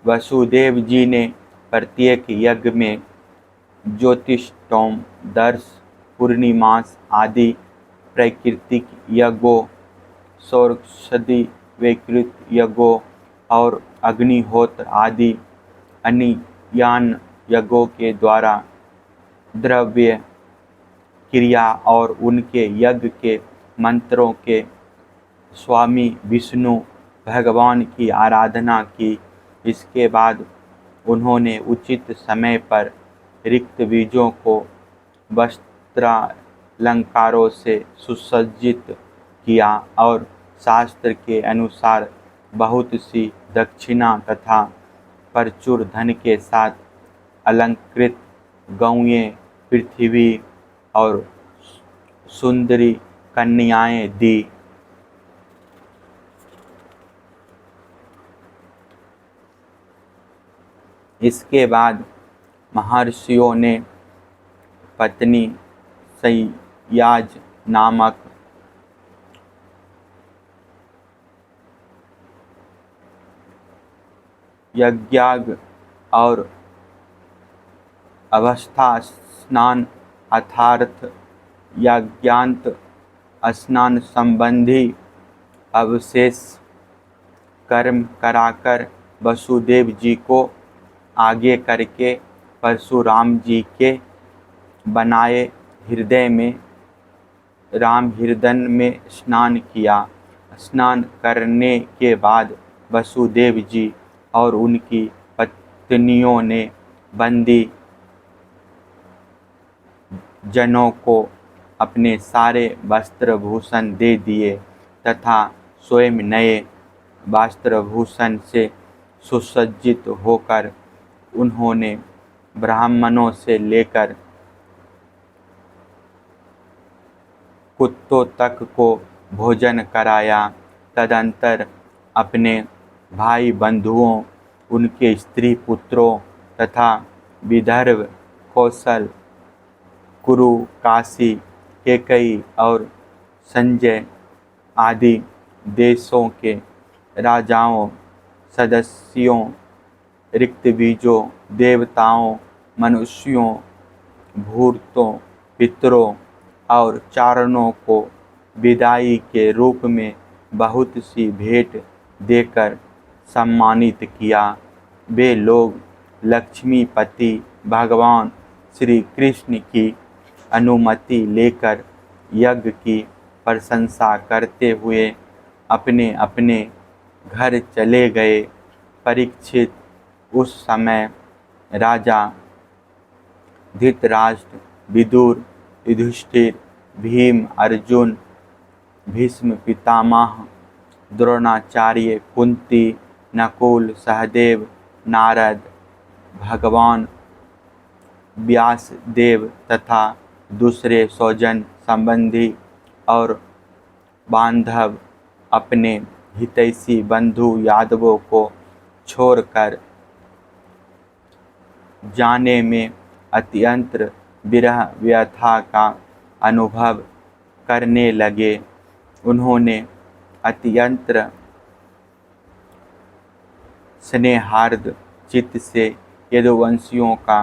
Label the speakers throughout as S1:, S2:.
S1: वसुदेव जी ने प्रत्येक यज्ञ में ज्योतिषोम, दर्श, पूर्णिमास आदि प्राकृतिक यज्ञों, सौरषधि वैकृत यज्ञों और अग्निहोत्र आदि अन्यान यज्ञों के द्वारा द्रव्य क्रिया और उनके यज्ञ के मंत्रों के स्वामी विष्णु भगवान की आराधना की। इसके बाद उन्होंने उचित समय पर रिक्त बीजों को वस्त्रालंकारों से सुसज्जित किया और शास्त्र के अनुसार बहुत सी दक्षिणा तथा प्रचुर धन के साथ अलंकृत गौएं, पृथ्वी और सुंदरी कन्याएं दी। इसके बाद महर्षियों ने पत्नी सयाज नामक यज्ञाग और अवस्था स्नान अर्थात यज्ञांत स्नान संबंधी अवशेष कर्म कराकर वसुदेव जी को आगे करके परशुराम जी के बनाए हृदय में राम हृदय में स्नान किया। स्नान करने के बाद वसुदेव जी और उनकी पत्नियों ने बंदी जनों को अपने सारे वस्त्रभूषण दे दिए तथा स्वयं नए वस्त्रभूषण से सुसज्जित होकर उन्होंने ब्राह्मणों से लेकर कुत्तों तक को भोजन कराया। तदंतर अपने भाई बंधुओं, उनके स्त्री पुत्रों तथा विदर्भ, कौशल, कुरु, काशी, केकई और संजय आदि देशों के राजाओं, सदस्यों, रिक्त बीजों, देवताओं, मनुष्यों, भूतों, पितरों और चारणों को विदाई के रूप में बहुत सी भेंट देकर सम्मानित किया। वे लोग लक्ष्मीपति भगवान श्री कृष्ण की अनुमति लेकर यज्ञ की प्रशंसा करते हुए अपने अपने घर चले गए। परीक्षित उस समय राजा धृतराष्ट्र, विदुर, युधिष्ठिर, भीम, अर्जुन, भीष्म पितामह, द्रोणाचार्य, कुंती, नकुल, सहदेव, नारद, भगवान व्यासदेव तथा दूसरे स्वजन संबंधी और बांधव अपने हितैषी बंधु यादवों को छोड़कर जाने में अत्यंत विरह व्यथा का अनुभव करने लगे। उन्होंने अत्यंत स्नेहार्द चित्त से यदुवंशियों का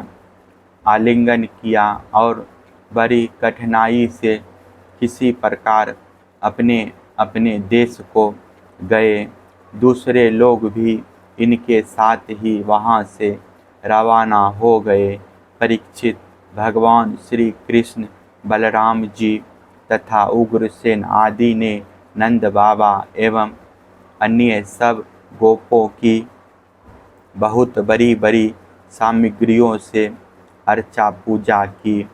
S1: आलिंगन किया और बड़ी कठिनाई से किसी प्रकार अपने अपने देश को गए। दूसरे लोग भी इनके साथ ही वहाँ से रवाना हो गए। परीक्षित, भगवान श्री कृष्ण, बलराम जी तथा उग्रसेन आदि ने नंद बाबा एवं अन्य सब गोपों की बहुत बड़ी बड़ी सामग्रियों से अर्चा पूजा की,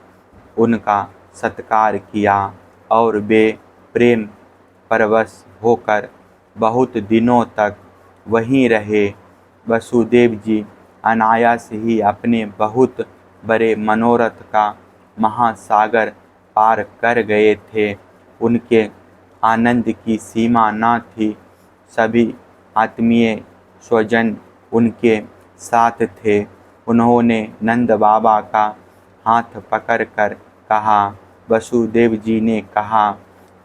S1: उनका सत्कार किया और वे प्रेम परवश होकर बहुत दिनों तक वहीं रहे। वसुदेव जी अनायास ही अपने बहुत बड़े मनोरथ का महासागर पार कर गए थे। उनके आनंद की सीमा न थी। सभी आत्मीय स्वजन उनके साथ थे। उन्होंने नंद बाबा का हाथ पकड़कर कहा। वसुदेव जी ने कहा,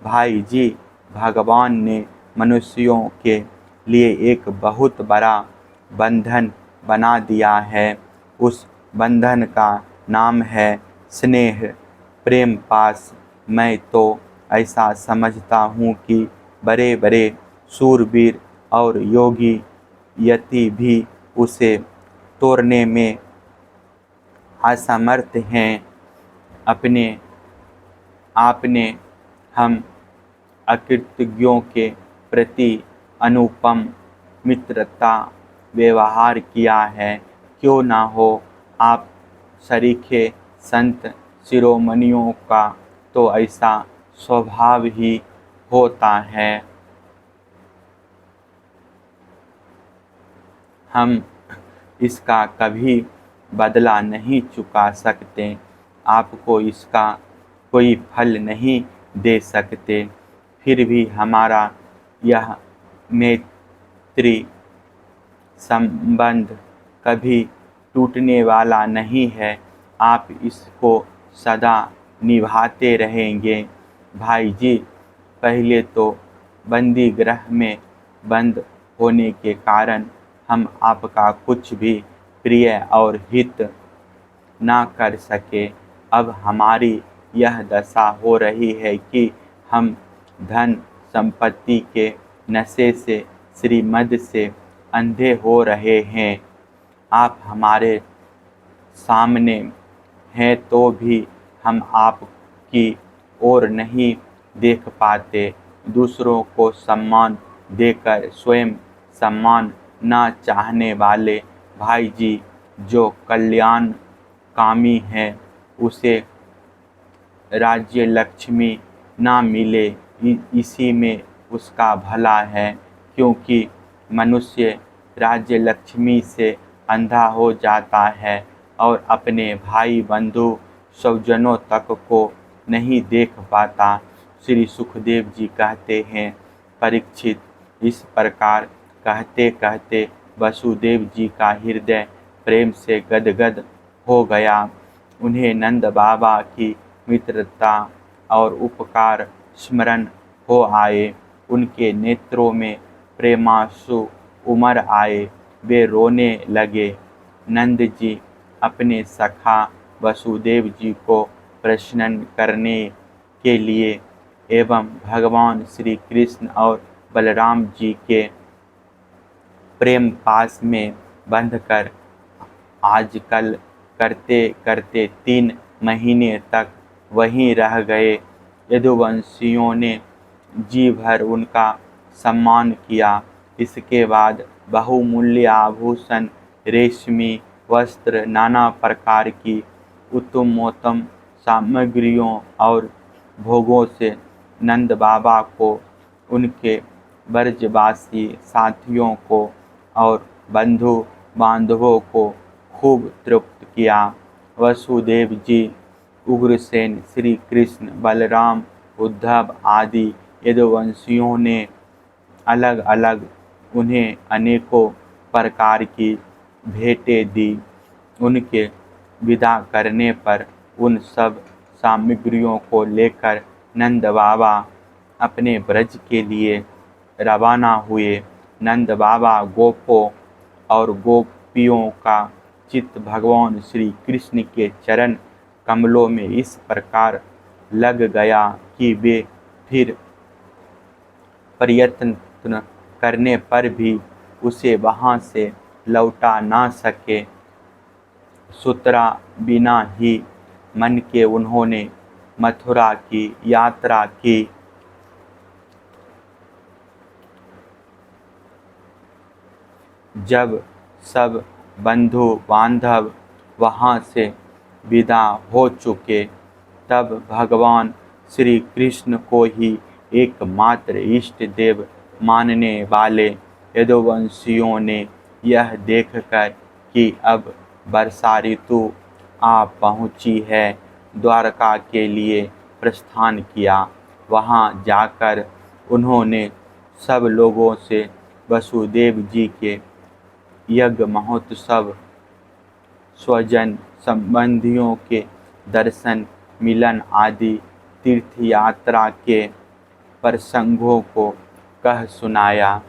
S1: भाई जी, भगवान ने मनुष्यों के लिए एक बहुत बड़ा बंधन बना दिया है। उस बंधन का नाम है स्नेह, प्रेम पास। मैं तो ऐसा समझता हूँ कि बड़े बड़े सूरवीर और योगी यति भी उसे तोड़ने में असमर्थ हैं। अपने आपने हम अकृतज्ञों के प्रति अनुपम मित्रता व्यवहार किया है। क्यों ना हो आप सरीखे संत शिरोमणियों का तो ऐसा स्वभाव ही होता है। हम इसका कभी बदला नहीं चुका सकते, आपको इसका कोई फल नहीं दे सकते। फिर भी हमारा यह मैत्री संबंध कभी टूटने वाला नहीं है। आप इसको सदा निभाते रहेंगे। भाई जी, पहले तो बंदी गृह में बंद होने के कारण हम आपका कुछ भी प्रिय और हित ना कर सके। अब हमारी यह दशा हो रही है कि हम धन संपत्ति के नशे से, श्रीमद से अंधे हो रहे हैं। आप हमारे सामने हैं तो भी हम आपकी ओर नहीं देख पाते। दूसरों को सम्मान देकर स्वयं सम्मान ना चाहने वाले भाई जी जो कल्याण कामी है, उसे राज्य लक्ष्मी ना मिले इसी में उसका भला है। क्योंकि मनुष्य राज्य लक्ष्मी से अंधा हो जाता है और अपने भाई बंधु स्वजनों तक को नहीं देख पाता। श्री सुखदेव जी कहते हैं, परीक्षित, इस प्रकार कहते कहते वसुदेव जी का हृदय प्रेम से गदगद हो गया। उन्हें नंद बाबा की मित्रता और उपकार स्मरण हो आए। उनके नेत्रों में प्रेमांशु उमड़ आए। वे रोने लगे। नंद जी अपने सखा वसुदेव जी को प्रसन्न करने के लिए एवं भगवान श्री कृष्ण और बलराम जी के प्रेम पास में बंधकर आजकल करते करते 3 महीने तक वहीं रह गए। यदुवंशियों ने जी भर उनका सम्मान किया। इसके बाद बहुमूल्य आभूषण, रेशमी वस्त्र, नाना प्रकार की उत्तमोत्तम सामग्रियों और भोगों से नंद बाबा को, उनके ब्रजवासी साथियों को और बंधु बांधवों को खूब तृप्त किया। वसुदेव जी, उग्रसेन, श्री कृष्ण, बलराम, उद्धव आदि यदुवंशियों ने अलग अलग उन्हें अनेकों प्रकार की भेंटें दी। उनके विदा करने पर उन सब सामग्रियों को लेकर नंद बाबा अपने ब्रज के लिए रवाना हुए। नंद बाबा गोपों और गोपियों का चित्त भगवान श्री कृष्ण के चरण कमलों में इस प्रकार लग गया कि वे फिर प्रयत्न करने पर भी उसे वहां से लौटा ना सके। सुतरा बिना ही मन के उन्होंने मथुरा की यात्रा की। जब सब बंधु बांधव वहां से विदा हो चुके, तब भगवान श्री कृष्ण को ही एकमात्र इष्ट देव मानने वाले यदुवंशियों ने यह देखकर कि अब वर्षा ऋतु आ पहुँची है, द्वारका के लिए प्रस्थान किया। वहाँ जाकर उन्होंने सब लोगों से वसुदेव जी के यज्ञ महोत्सव, स्वजन संबंधियों के दर्शन, मिलन आदि तीर्थ यात्रा के प्रसंगों को कह सुनाया।